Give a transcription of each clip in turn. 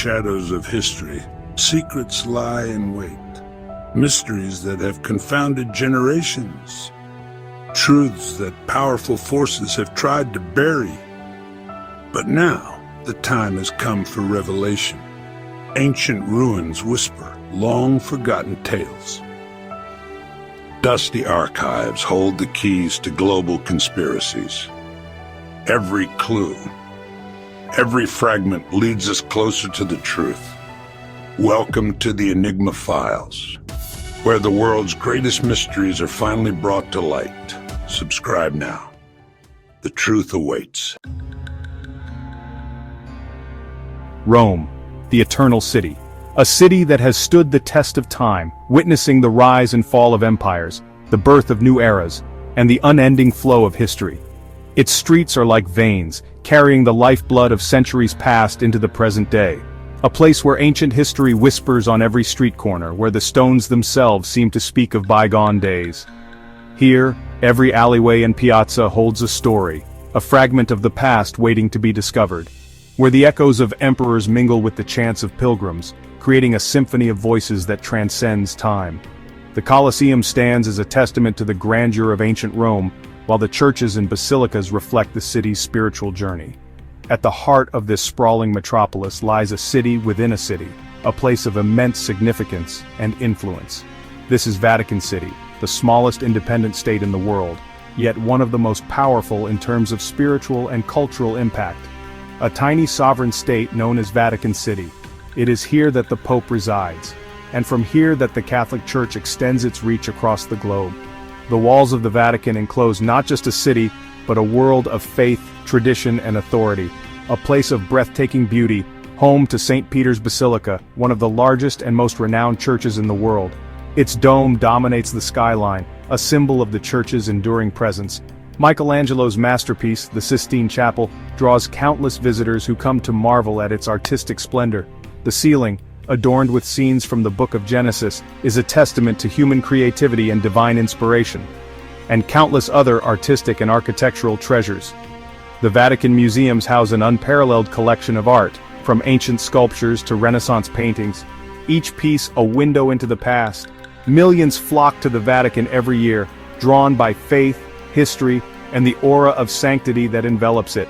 shadows of history, secrets lie in wait. Mysteries that have confounded generations. Truths that powerful forces have tried to bury. But now, the time has come for revelation. Ancient ruins whisper long-forgotten tales. Dusty archives hold the keys to global conspiracies. Every clue, every fragment leads us closer to the truth. Welcome to the Enigma Files, where the world's greatest mysteries are finally brought to light. Subscribe now. The truth awaits. Rome, the eternal city. A city that has stood the test of time, witnessing the rise and fall of empires, the birth of new eras, and the unending flow of history. Its streets are like veins, carrying the lifeblood of centuries past into the present day. A place where ancient history whispers on every street corner, where the stones themselves seem to speak of bygone days. Here, every alleyway and piazza holds a story, a fragment of the past waiting to be discovered. Where the echoes of emperors mingle with the chants of pilgrims, creating a symphony of voices that transcends time. The Colosseum stands as a testament to the grandeur of ancient Rome, while the churches and basilicas reflect the city's spiritual journey. At the heart of this sprawling metropolis lies a city within a city, a place of immense significance and influence. This is Vatican City, the smallest independent state in the world, yet one of the most powerful in terms of spiritual and cultural impact. A tiny sovereign state known as Vatican City. It is here that the Pope resides, and from here that the Catholic Church extends its reach across the globe. The walls of the Vatican enclose not just a city, but a world of faith, tradition, and authority, a place of breathtaking beauty, home to St. Peter's Basilica, one of the largest and most renowned churches in the world. Its dome dominates the skyline, a symbol of the church's enduring presence. Michelangelo's masterpiece, the Sistine Chapel, draws countless visitors who come to marvel at its artistic splendor. The ceiling, adorned with scenes from the Book of Genesis, is a testament to human creativity and divine inspiration. And countless other artistic and architectural treasures. The Vatican museums house an unparalleled collection of art, from ancient sculptures to Renaissance paintings, each piece a window into the past. Millions flock to the Vatican every year, drawn by faith, history, and the aura of sanctity that envelops it.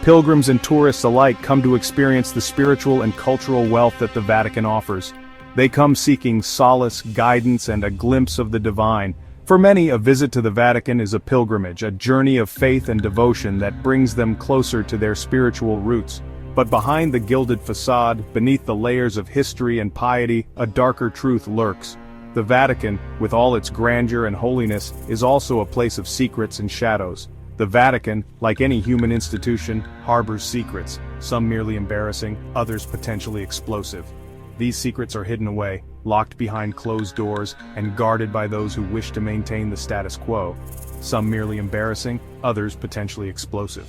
Pilgrims and tourists alike come to experience the spiritual and cultural wealth that the Vatican offers. They come seeking solace, guidance, and a glimpse of the divine. For many, a visit to the Vatican is a pilgrimage, a journey of faith and devotion that brings them closer to their spiritual roots. But behind the gilded facade, beneath the layers of history and piety, a darker truth lurks. The Vatican, with all its grandeur and holiness, is also a place of secrets and shadows. The Vatican, like any human institution, harbors secrets, some merely embarrassing, others potentially explosive. These secrets are hidden away, locked behind closed doors, and guarded by those who wish to maintain the status quo. Some merely embarrassing, others potentially explosive.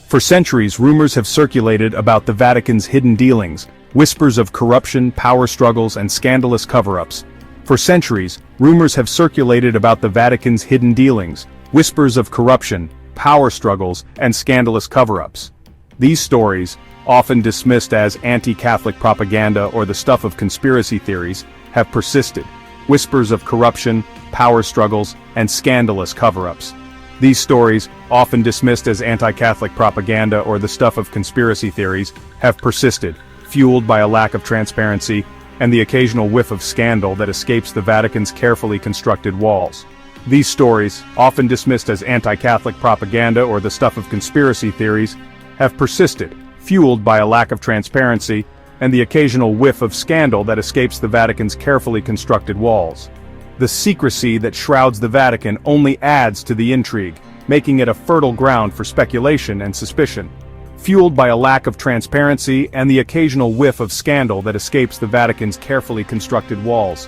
For centuries, rumors have circulated about the Vatican's hidden dealings, whispers of corruption, power struggles, and scandalous cover-ups. For centuries, rumors have circulated about the Vatican's hidden dealings, whispers of corruption, power struggles, and scandalous cover-ups. These stories, often dismissed as anti-Catholic propaganda or the stuff of conspiracy theories, have persisted. Whispers of corruption, power struggles, and scandalous cover-ups. These stories, often dismissed as anti-Catholic propaganda or the stuff of conspiracy theories, have persisted, fueled by a lack of transparency and the occasional whiff of scandal that escapes the Vatican's carefully constructed walls. These stories, often dismissed as anti-Catholic propaganda or the stuff of conspiracy theories, have persisted, fueled by a lack of transparency and the occasional whiff of scandal that escapes the Vatican's carefully constructed walls. The secrecy that shrouds the Vatican only adds to the intrigue, making it a fertile ground for speculation and suspicion. Fueled by a lack of transparency and the occasional whiff of scandal that escapes the Vatican's carefully constructed walls.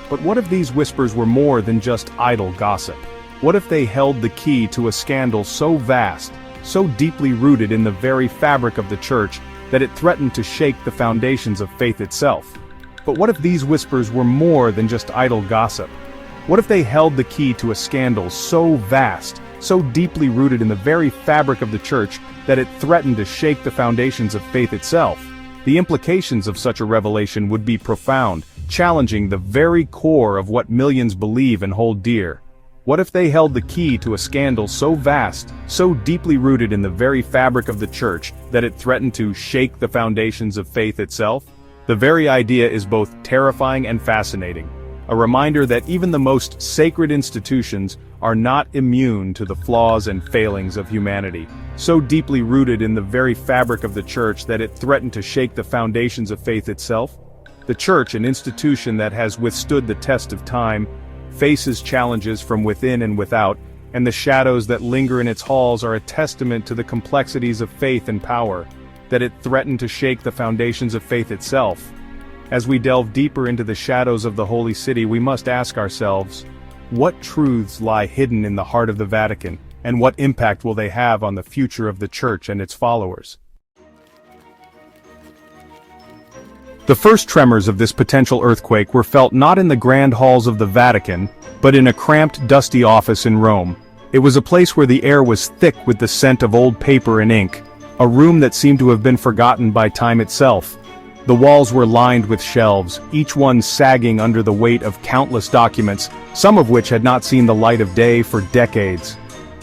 But what if these whispers were more than just idle gossip? What if they held the key to a scandal so vast, so deeply rooted in the very fabric of the Church, that it threatened to shake the foundations of faith itself? But what if these whispers were more than just idle gossip? What if they held the key to a scandal so vast, so deeply rooted in the very fabric of the Church, that it threatened to shake the foundations of faith itself? The implications of such a revelation would be profound, challenging the very core of what millions believe and hold dear. What if they held the key to a scandal so vast, so deeply rooted in the very fabric of the church, that it threatened to shake the foundations of faith itself? The very idea is both terrifying and fascinating, a reminder that even the most sacred institutions are not immune to the flaws and failings of humanity, so deeply rooted in the very fabric of the church that it threatened to shake the foundations of faith itself. The church, an institution that has withstood the test of time, faces challenges from within and without, and the shadows that linger in its halls are a testament to the complexities of faith and power, that it threatened to shake the foundations of faith itself. As we delve deeper into the shadows of the Holy City, we must ask ourselves, what truths lie hidden in the heart of the Vatican, and what impact will they have on the future of the Church and its followers? The first tremors of this potential earthquake were felt not in the grand halls of the Vatican, but in a cramped, dusty office in Rome. It was a place where the air was thick with the scent of old paper and ink, a room that seemed to have been forgotten by time itself. The walls were lined with shelves, each one sagging under the weight of countless documents, some of which had not seen the light of day for decades.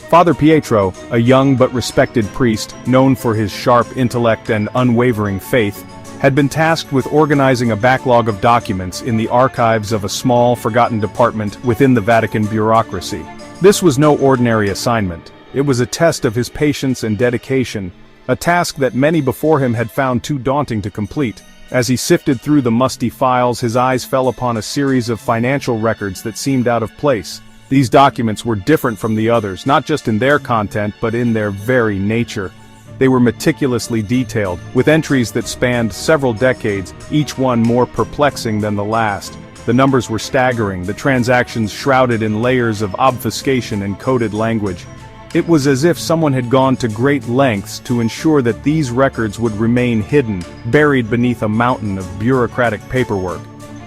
Father Pietro, a young but respected priest, known for his sharp intellect and unwavering faith, had been tasked with organizing a backlog of documents in the archives of a small, forgotten department within the Vatican bureaucracy. This was no ordinary assignment. It was a test of his patience and dedication, a task that many before him had found too daunting to complete. As he sifted through the musty files, his eyes fell upon a series of financial records that seemed out of place. These documents were different from the others, not just in their content but in their very nature. They were meticulously detailed, with entries that spanned several decades, each one more perplexing than the last. The numbers were staggering, the transactions shrouded in layers of obfuscation and coded language. It was as if someone had gone to great lengths to ensure that these records would remain hidden, buried beneath a mountain of bureaucratic paperwork.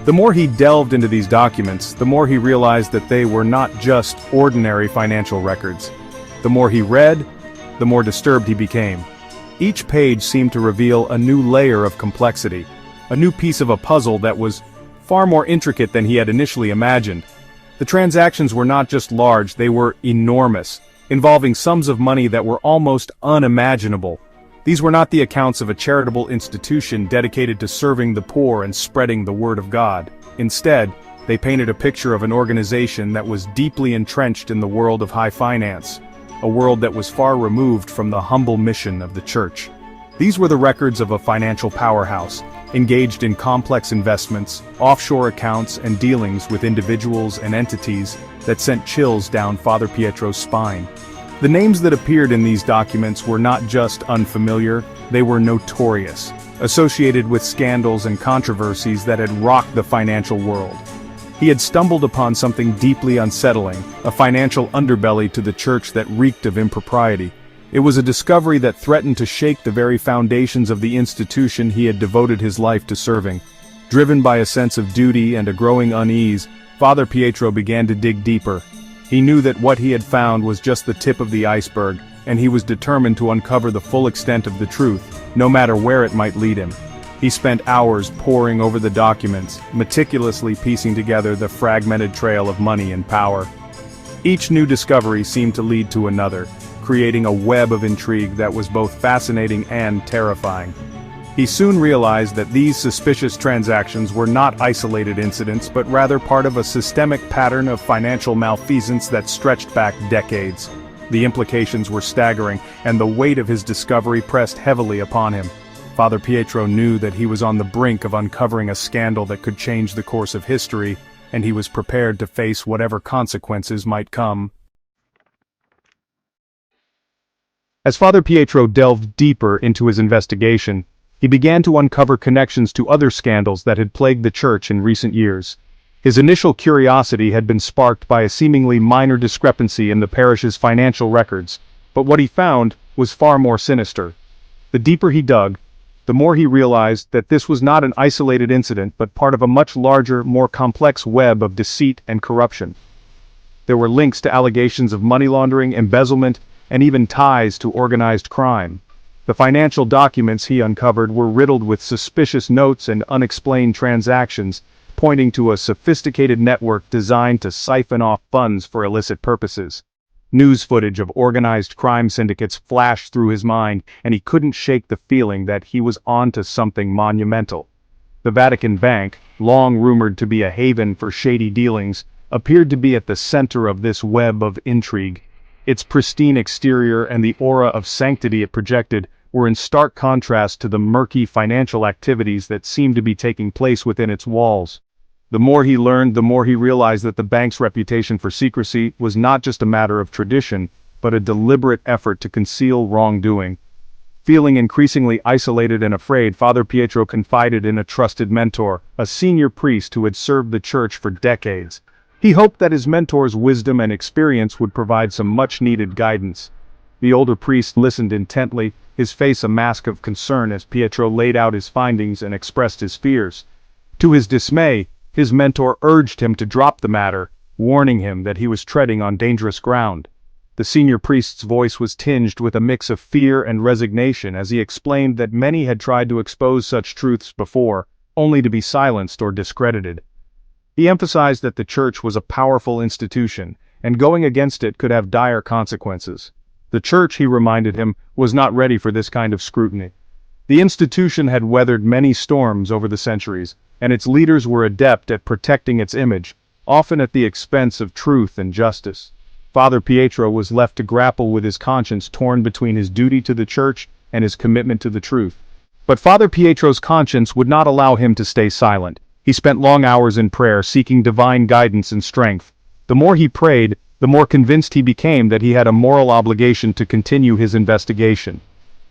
The more he delved into these documents, the more he realized that they were not just ordinary financial records. The more he read, the more disturbed he became. Each page seemed to reveal a new layer of complexity, a new piece of a puzzle that was far more intricate than he had initially imagined. The transactions were not just large, they were enormous, involving sums of money that were almost unimaginable. These were not the accounts of a charitable institution dedicated to serving the poor and spreading the word of God. Instead, they painted a picture of an organization that was deeply entrenched in the world of high finance, a world that was far removed from the humble mission of the church. These were the records of a financial powerhouse, engaged in complex investments, offshore accounts, and dealings with individuals and entities that sent chills down Father Pietro's spine. The names that appeared in these documents were not just unfamiliar, they were notorious, associated with scandals and controversies that had rocked the financial world. He had stumbled upon something deeply unsettling, a financial underbelly to the church that reeked of impropriety. It was a discovery that threatened to shake the very foundations of the institution he had devoted his life to serving. Driven by a sense of duty and a growing unease, Father Pietro began to dig deeper. He knew that what he had found was just the tip of the iceberg, and he was determined to uncover the full extent of the truth, no matter where it might lead him. He spent hours poring over the documents, meticulously piecing together the fragmented trail of money and power. Each new discovery seemed to lead to another, creating a web of intrigue that was both fascinating and terrifying. He soon realized that these suspicious transactions were not isolated incidents but rather part of a systemic pattern of financial malfeasance that stretched back decades. The implications were staggering, and the weight of his discovery pressed heavily upon him. Father Pietro knew that he was on the brink of uncovering a scandal that could change the course of history, and he was prepared to face whatever consequences might come. As Father Pietro delved deeper into his investigation, he began to uncover connections to other scandals that had plagued the church in recent years. His initial curiosity had been sparked by a seemingly minor discrepancy in the parish's financial records, but what he found was far more sinister. The deeper he dug, the more he realized that this was not an isolated incident but part of a much larger, more complex web of deceit and corruption. There were links to allegations of money laundering, embezzlement, and even ties to organized crime. The financial documents he uncovered were riddled with suspicious notes and unexplained transactions, pointing to a sophisticated network designed to siphon off funds for illicit purposes. News footage of organized crime syndicates flashed through his mind, and he couldn't shake the feeling that he was onto something monumental. The Vatican Bank, long rumored to be a haven for shady dealings, appeared to be at the center of this web of intrigue. Its pristine exterior and the aura of sanctity it projected were in stark contrast to the murky financial activities that seemed to be taking place within its walls. The more he learned, the more he realized that the bank's reputation for secrecy was not just a matter of tradition, but a deliberate effort to conceal wrongdoing. Feeling increasingly isolated and afraid, Father Pietro confided in a trusted mentor, a senior priest who had served the church for decades. He hoped that his mentor's wisdom and experience would provide some much-needed guidance. The older priest listened intently, his face a mask of concern as Pietro laid out his findings and expressed his fears. To his dismay, his mentor urged him to drop the matter, warning him that he was treading on dangerous ground. The senior priest's voice was tinged with a mix of fear and resignation as he explained that many had tried to expose such truths before, only to be silenced or discredited. He emphasized that the church was a powerful institution, and going against it could have dire consequences. The church, he reminded him, was not ready for this kind of scrutiny. The institution had weathered many storms over the centuries, and its leaders were adept at protecting its image, often at the expense of truth and justice. Father Pietro was left to grapple with his conscience torn between his duty to the church and his commitment to the truth. But Father Pietro's conscience would not allow him to stay silent. He spent long hours in prayer, seeking divine guidance and strength. The more he prayed, the more convinced he became that he had a moral obligation to continue his investigation.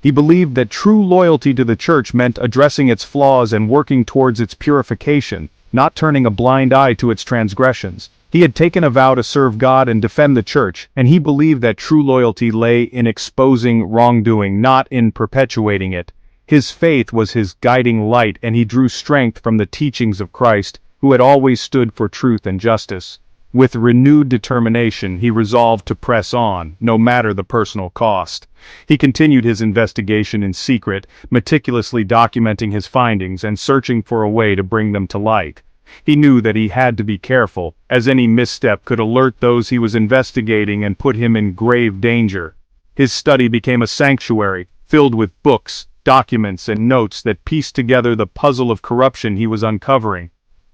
He believed that true loyalty to the church meant addressing its flaws and working towards its purification, not turning a blind eye to its transgressions. He had taken a vow to serve God and defend the church, and he believed that true loyalty lay in exposing wrongdoing, not in perpetuating it. His faith was his guiding light, and he drew strength from the teachings of Christ, who had always stood for truth and justice. With renewed determination, he resolved to press on, no matter the personal cost. He continued his investigation in secret, meticulously documenting his findings and searching for a way to bring them to light. He knew that he had to be careful, as any misstep could alert those he was investigating and put him in grave danger. His study became a sanctuary, filled with books, documents, and notes that pieced together the puzzle of corruption he was uncovering.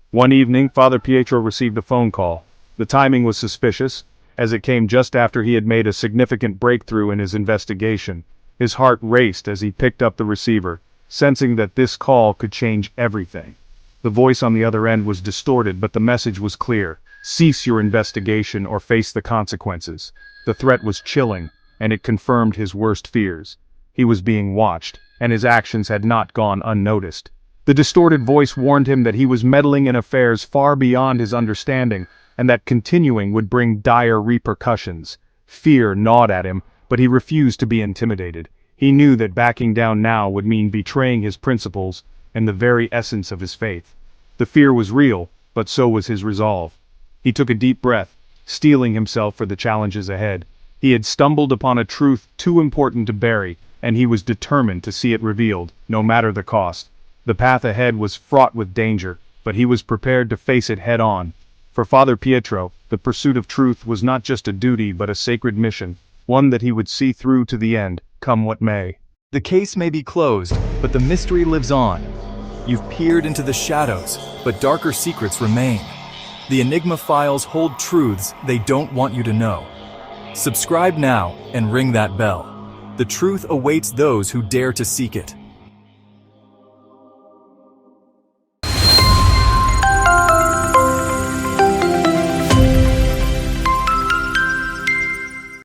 One evening, Father Pietro received a phone call. The timing was suspicious, as it came just after he had made a significant breakthrough in his investigation. His heart raced as he picked up the receiver, sensing that this call could change everything. The voice on the other end was distorted, but the message was clear: cease your investigation or face the consequences. The threat was chilling, and it confirmed his worst fears. He was being watched, and his actions had not gone unnoticed. The distorted voice warned him that he was meddling in affairs far beyond his understanding, and that continuing would bring dire repercussions. Fear gnawed at him, but he refused to be intimidated. He knew that backing down now would mean betraying his principles and the very essence of his faith. The fear was real, but so was his resolve. He took a deep breath, steeling himself for the challenges ahead. He had stumbled upon a truth too important to bury, and he was determined to see it revealed, no matter the cost. The path ahead was fraught with danger, but he was prepared to face it head-on. For Father Pietro, the pursuit of truth was not just a duty but a sacred mission, one that he would see through to the end, come what may. The case may be closed, but the mystery lives on. You've peered into the shadows, but darker secrets remain. The Enigma Files hold truths they don't want you to know. Subscribe now and ring that bell. The truth awaits those who dare to seek it.